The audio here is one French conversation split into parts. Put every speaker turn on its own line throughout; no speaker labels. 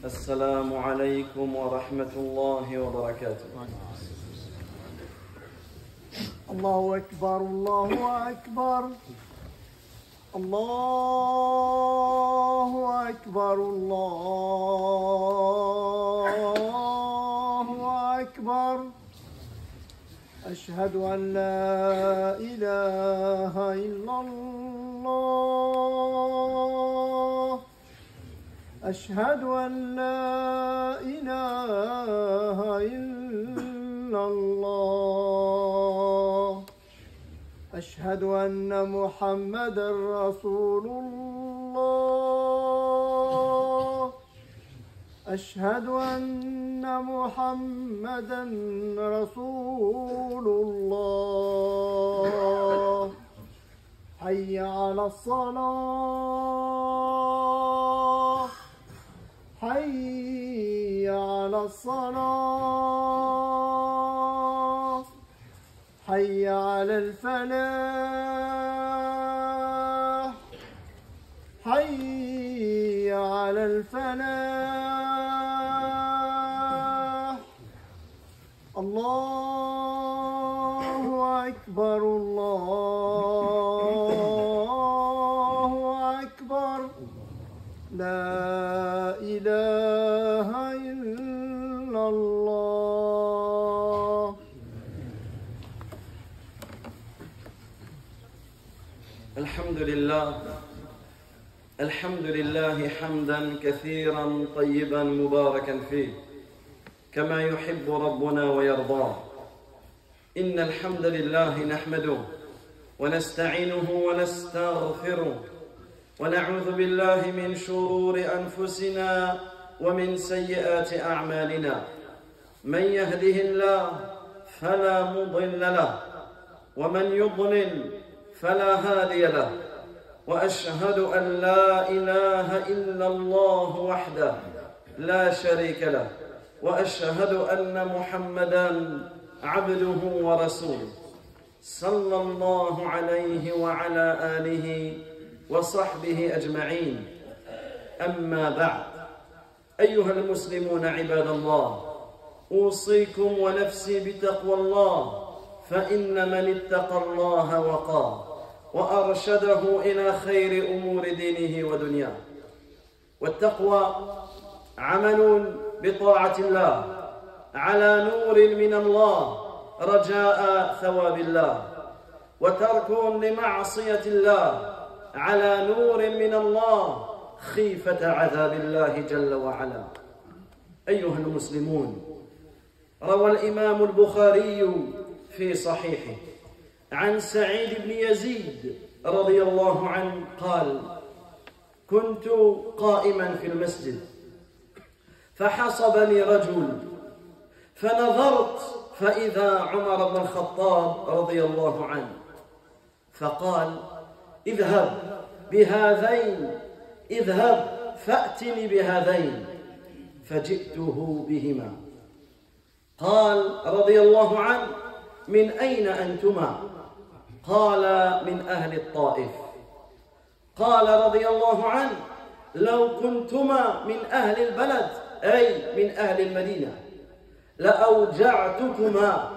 السلام عليكم ورحمة الله وبركاته.
الله أكبر الله أكبر الله أكبر الله أكبر أشهد أن لا إله إلا الله أشهد أن لا إله إلا الله أشهد أن محمدًا رسول الله أشهد أن محمدًا رسول الله حي على الصلاة حي على الصلاة حي على الفلاح حي على الفلاح الله أكبر الله أكبر لا إله إلا الله.
الحمد لله حمدا كثيرا طيبا مباركا فيه كما يحب ربنا ويرضاه. إن الحمد لله نحمده ونستعينه ونستغفره ونعوذ بالله من شرور أنفسنا ومن سيئات أعمالنا. من يهده الله فلا مضل له ومن يضلل فلا هادي له، وأشهد أن لا إله إلا الله وحده لا شريك له، وأشهد أن محمدًا عبده ورسوله صلى الله عليه وعلى آله وصحبه أجمعين. أما بعد، أيها المسلمون عباد الله، أوصيكم ونفسي بتقوى الله، فإن من اتقى الله وقاه وأرشده إلى خير أمور دينه ودنياه. والتقوى عمل بطاعة الله على نور من الله رجاء ثواب الله، وترك لمعصية الله على نور من الله خيفة عذاب الله جل وعلا. أيها المسلمون، روى الإمام البخاري في صحيحه عن سعيد بن يزيد رضي الله عنه قال: كنت قائما في المسجد فحصبني رجل، فنظرت فإذا عمر بن الخطاب رضي الله عنه، فقال: اذهب بهذين، اذهب فأتني بهذين، فجئته بهما. قال رضي الله عنه: من أين أنتما؟ قال: من أهل الطائف. قال رضي الله عنه: لو كنتما من أهل البلد، أي من أهل المدينة، لأوجعتكما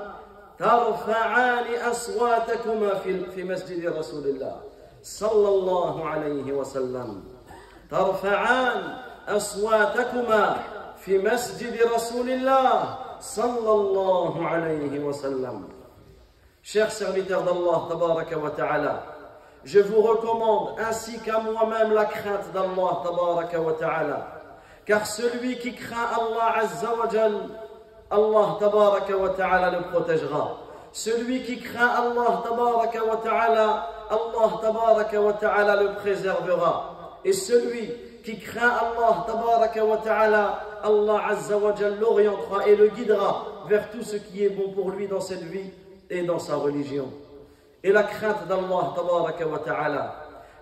ترفعان أصواتكما في مسجد رسول الله صلى الله عليه وسلم، ترفعان أصواتكما في مسجد رسول الله صلى الله عليه وسلم. Chers serviteurs d'Allah tabaraka wa ta'ala, je vous recommande ainsi qu'à moi-même la crainte d'Allah tabaraka wa ta'ala, car celui qui craint Allah azza wa jal, Allah tabaraka wa ta'ala le protégera. Celui qui craint Allah tabaraka wa ta'ala, Allah tabaraka wa ta'ala le préservera. Et celui qui craint Allah tabaraka wa ta'ala, Allah azza wa jal l'orientera et le guidera vers tout ce qui est bon pour lui dans cette vie et dans sa religion. Et la crainte d'Allah tabaraka wa ta'ala,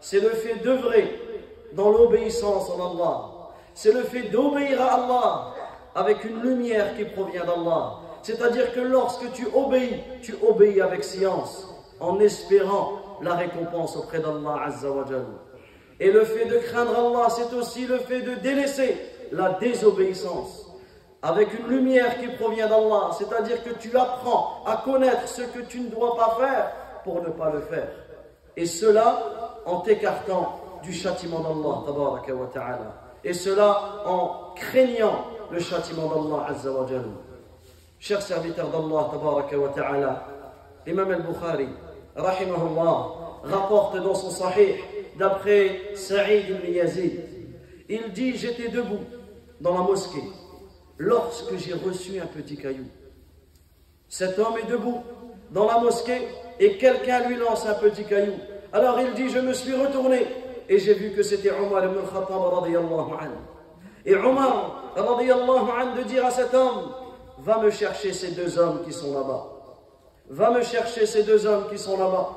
c'est le fait d'œuvrer dans l'obéissance en Allah. C'est le fait d'obéir à Allah avec une lumière qui provient d'Allah. C'est-à-dire que lorsque tu obéis avec science, en espérant la récompense auprès d'Allah azza wa jal. Et le fait de craindre Allah, c'est aussi le fait de délaisser la désobéissance avec une lumière qui provient d'Allah, c'est-à-dire que tu apprends à connaître ce que tu ne dois pas faire pour ne pas le faire. Et cela en t'écartant du châtiment d'Allah, tabaraka wa ta'ala. Et cela en craignant le châtiment d'Allah, azza wa jalla. Chers serviteurs d'Allah, tabaraka wa ta'ala, l'imam al-Bukhari, rahimahullah, rapporte dans son sahih, d'après Saïd ibn Yazid, il dit: j'étais debout dans la mosquée lorsque j'ai reçu un petit caillou. Cet homme est debout dans la mosquée et quelqu'un lui lance un petit caillou. Alors il dit: je me suis retourné et j'ai vu que c'était Omar ibn al-Khattab radiyallahu anhu. Et Omar radiyallahu anhu de dire à cet homme: va me chercher ces deux hommes qui sont là-bas. Va me chercher ces deux hommes qui sont là-bas.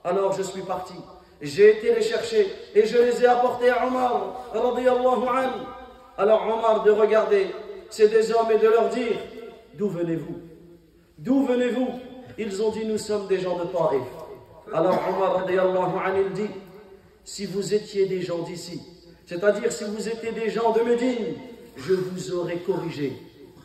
Alors je suis parti. J'ai été les chercher et je les ai apportés à Omar radiyallahu anhu. Alors Omar de regarder ces deux hommes et de leur dire: d'où venez-vous? D'où venez-vous? Ils ont dit: nous sommes des gens de Taif. Alors Omar radiyallahu anhu il dit: si vous étiez des gens d'ici, c'est-à-dire si vous étiez des gens de Médine, je vous aurais corrigé.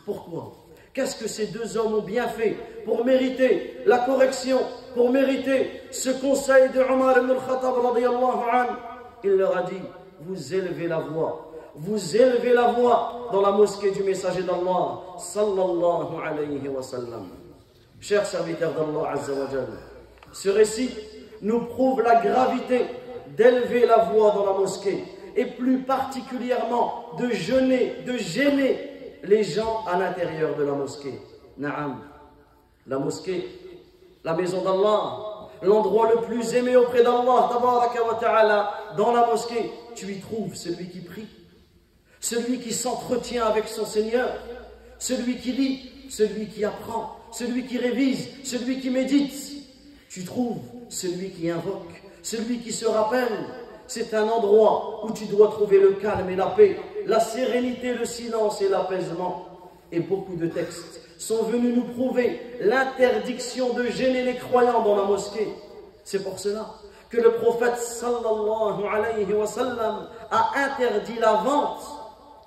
Pourquoi? Qu'est-ce que ces deux hommes ont bien fait pour mériter la correction, pour mériter ce conseil de Omar ibn al-Khattab radiyallahu anhu? Il leur a dit: vous élevez la voix. Vous élevez la voix dans la mosquée du messager d'Allah sallallahu alayhi wa sallam. Chers serviteurs d'Allah azza wa jalla, ce récit nous prouve la gravité d'élever la voix dans la mosquée et plus particulièrement de gêner les gens à l'intérieur de la mosquée. Na'am, la mosquée, la maison d'Allah, l'endroit le plus aimé auprès d'Allah tabaraka wa ta'ala. Dans la mosquée, tu y trouves celui qui prie, celui qui s'entretient avec son Seigneur, celui qui lit, celui qui apprend, celui qui révise, celui qui médite. Tu trouves celui qui invoque, celui qui se rappelle. C'est un endroit où tu dois trouver le calme et la paix, la sérénité, le silence et l'apaisement. Et beaucoup de textes sont venus nous prouver l'interdiction de gêner les croyants dans la mosquée. C'est pour cela que le prophète sallallahu alayhi wa sallam a interdit la vente,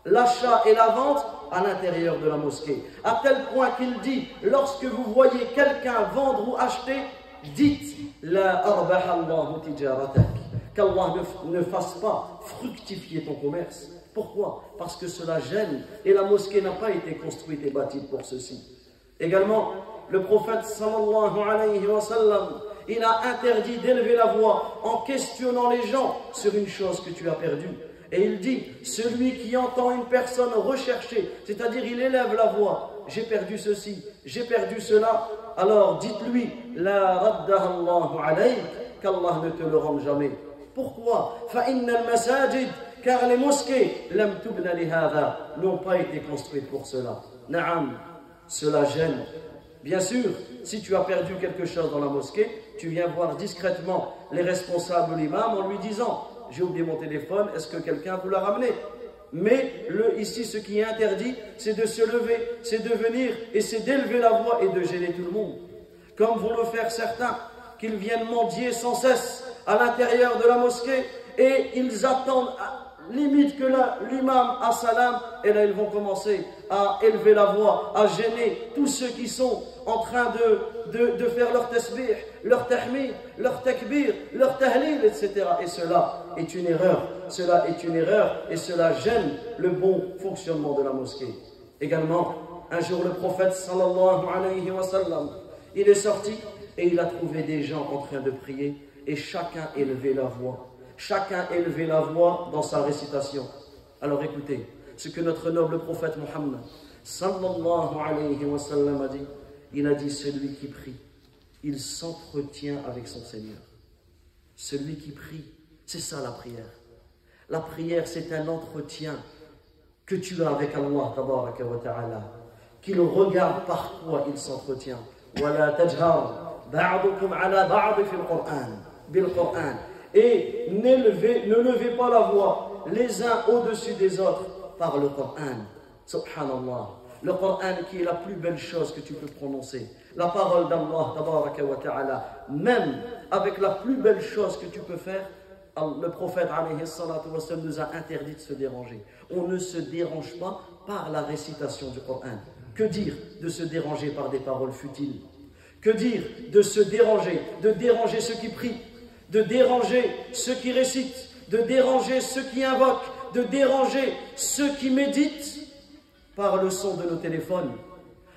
l'achat et la vente à l'intérieur de la mosquée. À tel point qu'il dit: lorsque vous voyez quelqu'un vendre ou acheter, dites: la arbaha Allahu tijaratak, qu'Allah ne fasse pas fructifier ton commerce. Pourquoi? Parce que cela gêne et la mosquée n'a pas été construite et bâtie pour ceci. Également, le prophète sallallahu alayhi wa sallam, il a interdit d'élever la voix en questionnant les gens sur une chose que tu as perdue. Et il dit: celui qui entend une personne rechercher, c'est-à-dire il élève la voix: j'ai perdu ceci, j'ai perdu cela, alors dites-lui: la raddaha Allahu alayk, qu'Allah ne te le rende jamais. Pourquoi? Fa'inna al-masajid, car les mosquées, lam tubna li hadha, n'ont pas été construites pour cela. Na'am, cela gêne. Bien sûr, si tu as perdu quelque chose dans la mosquée, tu viens voir discrètement les responsables ou l'imam en lui disant: j'ai oublié mon téléphone, est-ce que quelqu'un vous l'a ramené? Mais ici, ce qui est interdit, c'est de se lever, c'est de venir et c'est d'élever la voix et de gêner tout le monde. Comme vont le faire certains, qu'ils viennent mendier sans cesse à l'intérieur de la mosquée et ils attendent limite que l'imam a salam, et là ils vont commencer à élever la voix, à gêner tous ceux qui sont en train de faire leur tasbih, leur tahmid, leur takbir, leur tahlil, etc. Et cela est une erreur, et cela gêne le bon fonctionnement de la mosquée. Également, un jour le prophète sallallahu alayhi wa sallam, il est sorti et il a trouvé des gens en train de prier et chacun élevait la voix. Chacun élevait la voix dans sa récitation. Alors écoutez ce que notre noble prophète Muhammad sallallahu alayhi wa sallam a dit. Il a dit: celui qui prie, il s'entretient avec son Seigneur. Celui qui prie, c'est ça la prière. La prière, c'est un entretien que tu as avec Allah tabaraka wa ta'ala, qu'il regarde par quoi il s'entretient. وَلَا تَجْهَرْ بَعْضُكُمْ عَلَى بَعْضٍ فِي الْقُرْآنِ بِالْقُرْآنِ. Et ne levez pas la voix les uns au-dessus des autres par le Coran. Subhanallah. Le Coran qui est la plus belle chose que tu peux prononcer. La parole d'Allah tabaraka wa ta'ala. Même avec la plus belle chose que tu peux faire, Le prophète alayhi salatu wa sallam nous a interdit de se déranger. On ne se dérange pas par la récitation du Coran. Que dire de se déranger par des paroles futiles? Que dire de se déranger, de déranger ceux qui prient, de déranger ceux qui récitent, de déranger ceux qui invoquent, de déranger ceux qui méditent par le son de nos téléphones,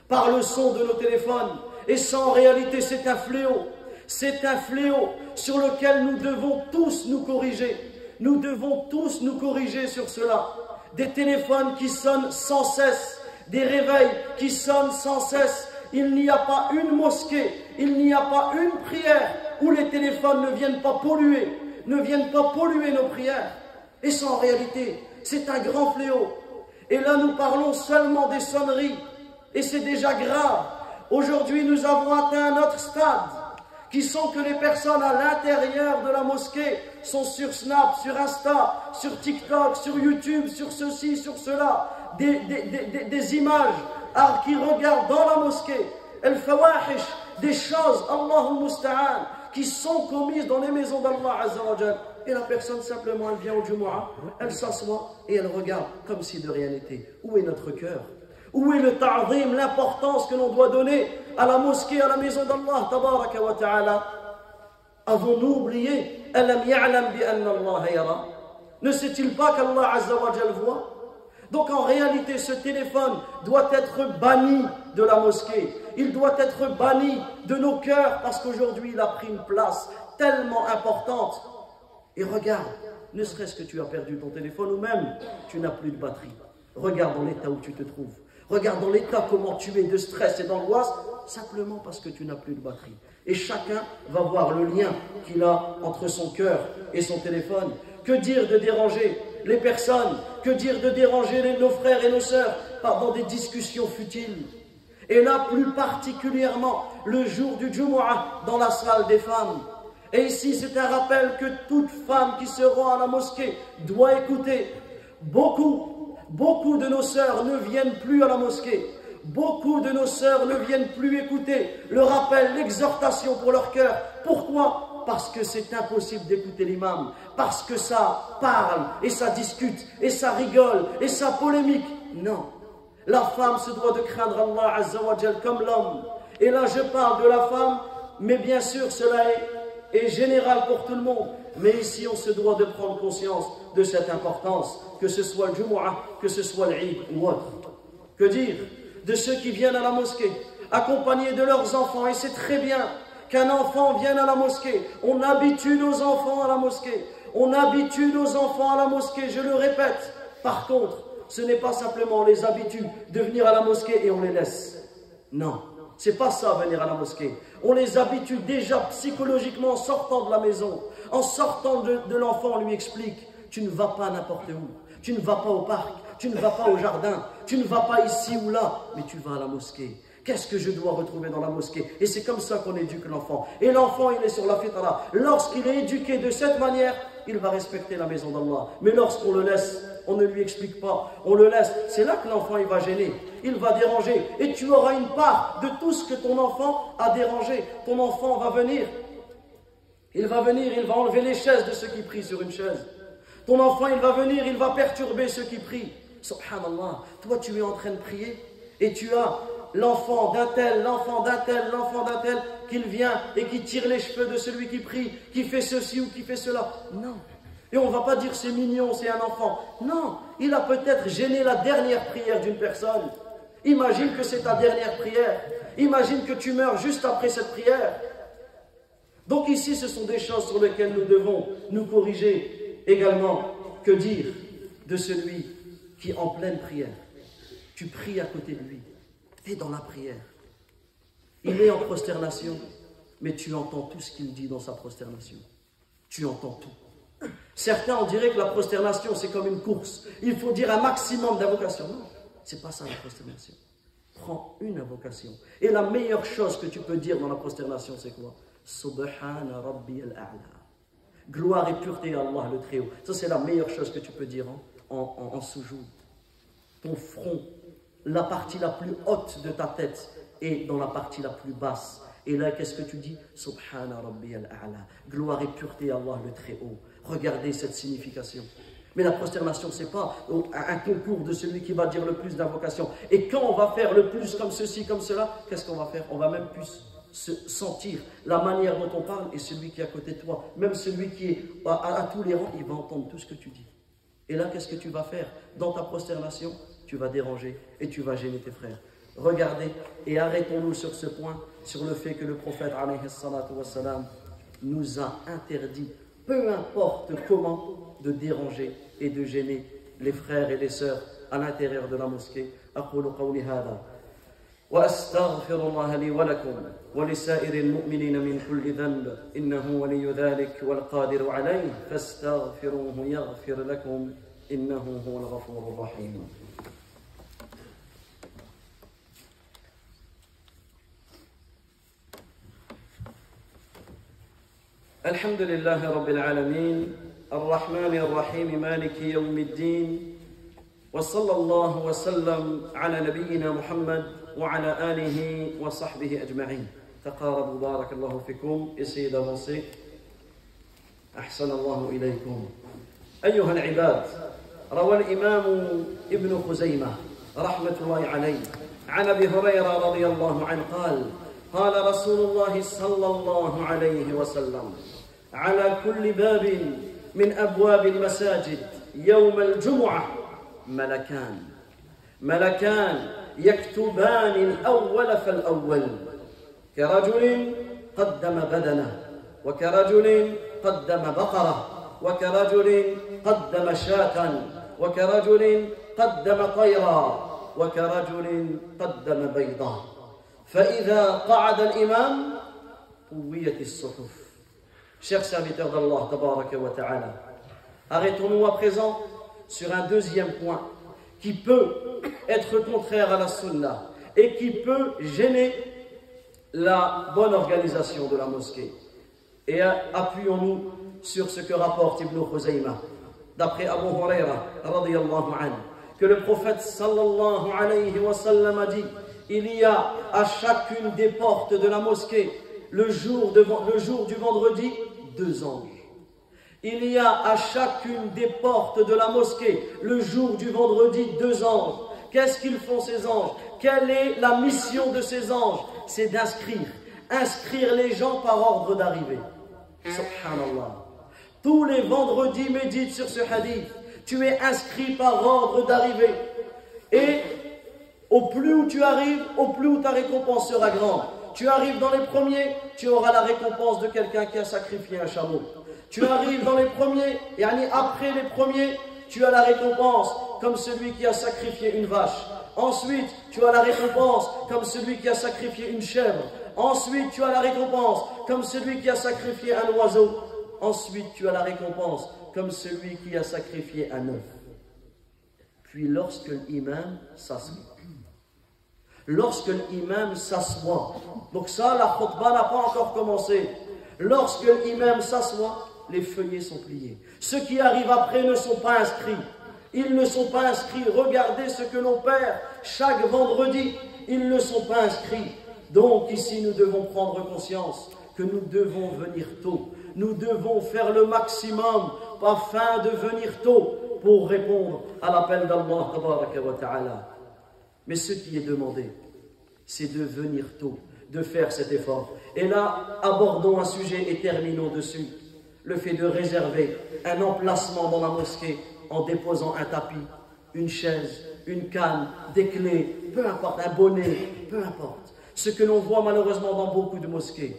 par le son de nos téléphones. Et ça, en réalité, c'est un fléau. C'est un fléau sur lequel nous devons tous nous corriger. Nous devons tous nous corriger sur cela. Des téléphones qui sonnent sans cesse, des réveils qui sonnent sans cesse. Il n'y a pas une mosquée, il n'y a pas une prière où les téléphones ne viennent pas polluer nos prières. Et ça, en réalité, c'est un grand fléau. Et là, nous parlons seulement des sonneries. Et c'est déjà grave. Aujourd'hui, nous avons atteint un autre stade, qui sont que les personnes à l'intérieur de la mosquée sont sur Snap, sur Insta, sur TikTok, sur YouTube, sur ceci, sur cela, des images qui regardent dans la mosquée, al-fawahish, des choses, Allahul Musta'an, qui sont commises dans les maisons d'Allah Azza wa Jal. Et la personne simplement, elle vient au Jumu'ah, elle s'assoit et elle regarde comme si de rien n'était. Où est notre cœur? Où est le ta'zim, l'importance que l'on doit donner à la mosquée, à la maison d'Allah, tabaraka wa ta'ala? Avons-nous oublié? Alam ya'lam bi anna Allah yara? Ne sait-il pas qu'Allah Azza wa Jal voit? Donc en réalité, ce téléphone doit être banni de la mosquée. Il doit être banni de nos cœurs parce qu'aujourd'hui, il a pris une place tellement importante. Et regarde, ne serait-ce que tu as perdu ton téléphone ou même tu n'as plus de batterie. Regarde dans l'état où tu te trouves. Regarde dans l'état comment tu es de stress et d'angoisse, simplement parce que tu n'as plus de batterie. Et chacun va voir le lien qu'il a entre son cœur et son téléphone. Que dire de déranger les personnes? Que dire de déranger nos frères et nos sœurs dans des discussions futiles? Et là, plus particulièrement, le jour du Jumu'ah, dans la salle des femmes. Et ici, c'est un rappel que toute femme qui se rend à la mosquée doit écouter. Beaucoup de nos sœurs ne viennent plus à la mosquée. Beaucoup de nos sœurs ne viennent plus écouter le rappel, l'exhortation pour leur cœur. Pourquoi? Parce que c'est impossible d'écouter l'imam. Parce que ça parle, et ça discute, et ça rigole, et ça polémique. Non. La femme se doit de craindre Allah Azza wa Jal comme l'homme. Et là, je parle de la femme, mais bien sûr, cela est général pour tout le monde. Mais ici, on se doit de prendre conscience de cette importance, que ce soit le Jumu'ah, que ce soit l'Eid ou autre. Que dire de ceux qui viennent à la mosquée, accompagnés de leurs enfants? Et c'est très bien qu'un enfant vienne à la mosquée. On habitue nos enfants à la mosquée. On habitue nos enfants à la mosquée, je le répète. Par contre, ce n'est pas simplement on les habitue de venir à la mosquée et on les laisse. Non, c'est pas ça venir à la mosquée. On les habitue déjà psychologiquement en sortant de la maison. En sortant de l'enfant, on lui explique, tu ne vas pas n'importe où. Tu ne vas pas au parc, tu ne vas pas au jardin, tu ne vas pas ici ou là, mais tu vas à la mosquée. Qu'est-ce que je dois retrouver dans la mosquée? Et c'est comme ça qu'on éduque l'enfant. Et l'enfant, il est sur la fitra. Lorsqu'il est éduqué de cette manière, il va respecter la maison d'Allah. Mais lorsqu'on le laisse, on ne lui explique pas, on le laisse, c'est là que l'enfant il va gêner, il va déranger. Et tu auras une part de tout ce que ton enfant a dérangé. Ton enfant va venir, il va enlever les chaises de ceux qui prient sur une chaise. Ton enfant, il va venir, il va perturber ceux qui prient. Subhanallah, toi tu es en train de prier et tu as l'enfant d'un tel, qu'il vient et qui tire les cheveux de celui qui prie, qui fait ceci ou qui fait cela. Non. Et on ne va pas dire c'est mignon, c'est un enfant. Non, il a peut-être gêné la dernière prière d'une personne. Imagine que c'est ta dernière prière. Imagine que tu meurs juste après cette prière. Donc ici, ce sont des choses sur lesquelles nous devons nous corriger. Également, que dire de celui qui, en pleine prière, tu pries à côté de lui, tu es dans la prière, il est en prosternation, mais tu entends tout ce qu'il dit dans sa prosternation. Tu entends tout. Certains, on dirait que la prosternation, c'est comme une course. Il faut dire un maximum d'invocations. Non, c'est pas ça la prosternation. Prends une invocation. Et la meilleure chose que tu peux dire dans la prosternation, c'est quoi? Subhana Rabbi al-A'la. Gloire et pureté à Allah le Très-Haut. Ça, c'est la meilleure chose que tu peux dire en soujoud. Ton front, la partie la plus haute de ta tête est dans la partie la plus basse. Et là, qu'est-ce que tu dis? Subhana Rabbi al-A'la. Gloire et pureté à Allah le Très-Haut. Regardez cette signification. Mais la prosternation, ce n'est pas un concours de celui qui va dire le plus d'invocations. Et quand on va faire le plus comme ceci, comme cela, qu'est-ce qu'on va faire? On va même plus se sentir la manière dont on parle, et celui qui est à côté de toi, même celui qui est à tous les rangs, il va entendre tout ce que tu dis. Et là, qu'est-ce que tu vas faire? Dans ta prosternation, tu vas déranger et tu vas gêner tes frères. Regardez et arrêtons-nous sur ce point, sur le fait que le prophète alayhi salatu wassalam nous a interdit, peu importe comment, de déranger et de gêner les frères et les sœurs à l'intérieur de la mosquée. أقول قولي هذا وأستغفر الله لي ولكم ولسائر المؤمنين من كل ذنب إنه ولي ذلك والقادر عليه فاستغفروه يغفر لكم إنه هو الغفور الرحيم. الحمد لله رب العالمين الرحمن الرحيم مالك يوم الدين وصلى الله وسلم على نبينا محمد وعلى آله وصحبه أجمعين. تقاربوا بارك الله فيكم. Essayez d'avancer. أحسن الله إليكم. أيها العباد، روى الإمام ابن خزيمة رحمة الله عليه عن أبي هريرة رضي الله عنه قال: قال رسول الله صلى الله عليه وسلم: على كل باب من أبواب المساجد يوم الجمعة ملكان يكتبان الأول فالأول كرجل قدم بدنه وكرجل قدم بقرة وكرجل قدم شاة وكرجل قدم طيرا وكرجل قدم بيضا فإذا قعد الإمام طويت الصحف. Chers serviteurs d'Allah, tabaraka wa ta'ala, arrêtons-nous à présent sur un deuxième point qui peut être contraire à la sunna et qui peut gêner la bonne organisation de la mosquée. Et appuyons-nous sur ce que rapporte Ibn Khuzayma, d'après Abu Huraira, radiyallahu anhu, que le prophète sallallahu alayhi wa sallam a dit: il y a à chacune des portes de la mosquée, le jour du vendredi, 2 anges. Il y a à chacune des portes de la mosquée, le jour du vendredi, 2 anges. Qu'est-ce qu'ils font ces anges? Quelle est la mission de ces anges? C'est inscrire les gens par ordre d'arrivée. Subhanallah. Tous les vendredis, médite sur ce hadith. Tu es inscrit par ordre d'arrivée. Et au plus où tu arrives, au plus où ta récompense sera grande. Tu arrives dans les premiers, tu auras la récompense de quelqu'un qui a sacrifié un chameau. Tu arrives dans les premiers, et après les premiers, tu as la récompense comme celui qui a sacrifié une vache. Ensuite, tu as la récompense comme celui qui a sacrifié une chèvre. Ensuite, tu as la récompense comme celui qui a sacrifié un oiseau. Ensuite, tu as la récompense comme celui qui a sacrifié un œuf. Puis lorsque l'imam s'assoit. Donc ça, la khutbah n'a pas encore commencé. Lorsque l'imam s'assoit, les feuillets sont pliés. Ceux qui arrivent après ne sont pas inscrits. Ils ne sont pas inscrits. Regardez ce que l'on perd chaque vendredi. Ils ne sont pas inscrits. Donc ici, nous devons prendre conscience que nous devons venir tôt. Nous devons faire le maximum afin de venir tôt pour répondre à l'appel d'Allah tabaraka wa ta'ala. Mais ce qui est demandé, c'est de venir tôt, de faire cet effort. Et là, abordons un sujet et terminons dessus. Le fait de réserver un emplacement dans la mosquée en déposant un tapis, une chaise, une canne, des clés, peu importe, un bonnet, peu importe. Ce que l'on voit malheureusement dans beaucoup de mosquées.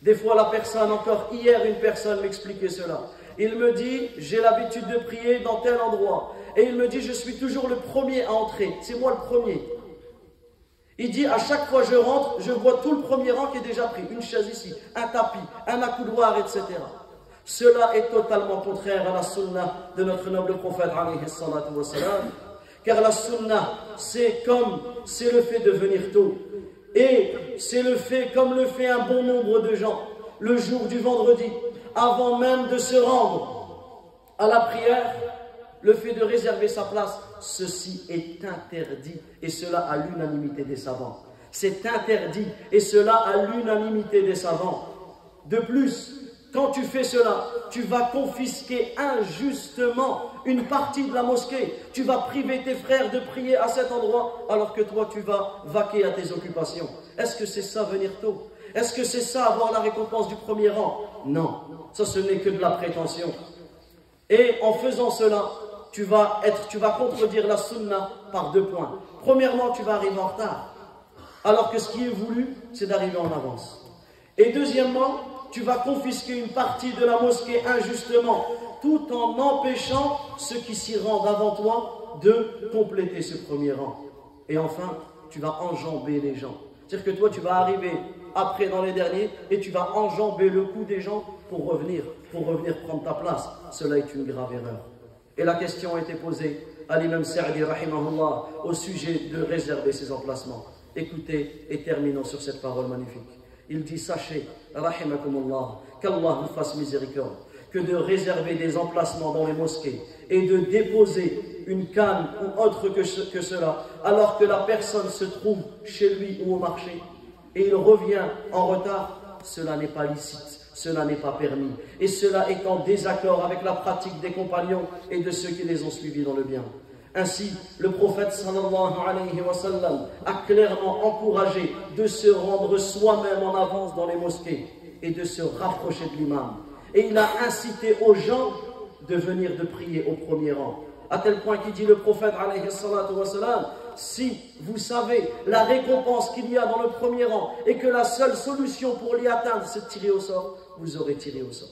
Des fois, la personne, encore hier, une personne m'expliquait cela. Il me dit, j'ai l'habitude de prier dans tel endroit. Et il me dit, je suis toujours le premier à entrer. C'est moi le premier. Il dit, à chaque fois que je rentre, je vois tout le premier rang qui est déjà pris. Une chaise ici, un tapis, un accoudoir, etc. Cela est totalement contraire à la sunna de notre noble prophète, alayhi salatu wa salam. Car la sunna, c'est le fait de venir tôt. Et c'est le fait, comme le fait un bon nombre de gens, le jour du vendredi, avant même de se rendre à la prière, le fait de réserver sa place, ceci est interdit, et cela à l'unanimité des savants. C'est interdit, et cela à l'unanimité des savants. De plus, Quand tu fais cela, tu vas confisquer injustement une partie de la mosquée. Tu vas priver tes frères de prier à cet endroit alors que toi tu vas vaquer à tes occupations. Est-ce que c'est ça venir tôt? Est-ce que c'est ça avoir la récompense du premier rang? Non, ça ce n'est que de la prétention. Et en faisant cela, tu vas contredire la sunna par 2 points. Premièrement, tu vas arriver en retard, alors que ce qui est voulu, c'est d'arriver en avance. Et deuxièmement, tu vas confisquer une partie de la mosquée injustement, tout en empêchant ceux qui s'y rendent avant toi de compléter ce premier rang. Et enfin, tu vas enjamber les gens. C'est-à-dire que toi, tu vas arriver après dans les derniers et tu vas enjamber le coup des gens pour revenir prendre ta place. Cela est une grave erreur. Et la question a été posée à l'imam Sa'di rahimahullah au sujet de réserver ses emplacements. Écoutez et terminons sur cette parole magnifique. Il dit, sachez, rahimakumullah, qu'Allah vous fasse miséricorde, que de réserver des emplacements dans les mosquées et de déposer une canne ou autre que cela, alors que la personne se trouve chez lui ou au marché, et il revient en retard, cela n'est pas licite, cela n'est pas permis. Et cela est en désaccord avec la pratique des compagnons et de ceux qui les ont suivis dans le bien. Ainsi, le prophète sallallahu alayhi wa sallam a clairement encouragé de se rendre soi-même en avance dans les mosquées et de se rapprocher de l'imam. Et il a incité aux gens de venir de prier au premier rang. À tel point qu'il dit le prophète alayhi salatu wa sallam, si vous savez la récompense qu'il y a dans le premier rang et que la seule solution pour l'y atteindre c'est de tirer au sort, vous aurez tiré au sort.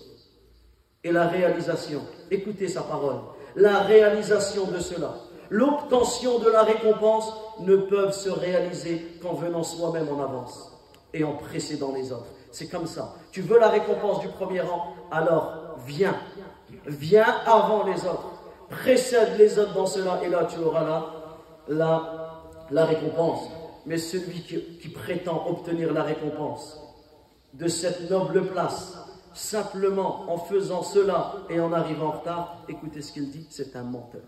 Et la réalisation, écoutez sa parole, la réalisation de cela, l'obtention de la récompense ne peuvent se réaliser qu'en venant soi-même en avance et en précédant les autres. C'est comme ça. Tu veux la récompense du premier rang, alors viens avant les autres, précède les autres dans cela et là tu auras la récompense. Mais celui qui prétend obtenir la récompense de cette noble place, simplement en faisant cela et en arrivant en retard, écoutez ce qu'il dit, c'est un menteur.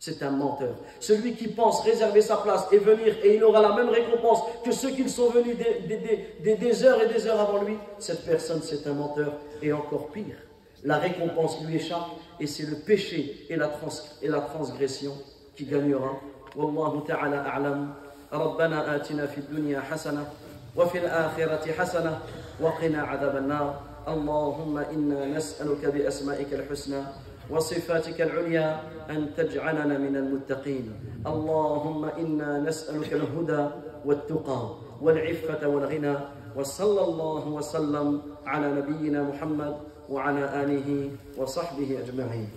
C'est un menteur. Celui qui pense réserver sa place et venir et il aura la même récompense que ceux qui sont venus des heures et des heures avant lui, cette personne c'est un menteur. Et encore pire, la récompense lui échappe et c'est le péché et la transgression qui gagnera. Wallahu ta'ala a'lam. Rabbana atina fid dunya hasana wa fil akhirati hasana wa qina adhaban nar. Allahumma inna nas'aluka bi asma'ika al-husna وصفاتك العليا أن تجعلنا من المتقين. اللهم إنا نسألك الهدى والتقى والعفة والغنى وصلى الله وسلم على نبينا محمد وعلى آله وصحبه أجمعين.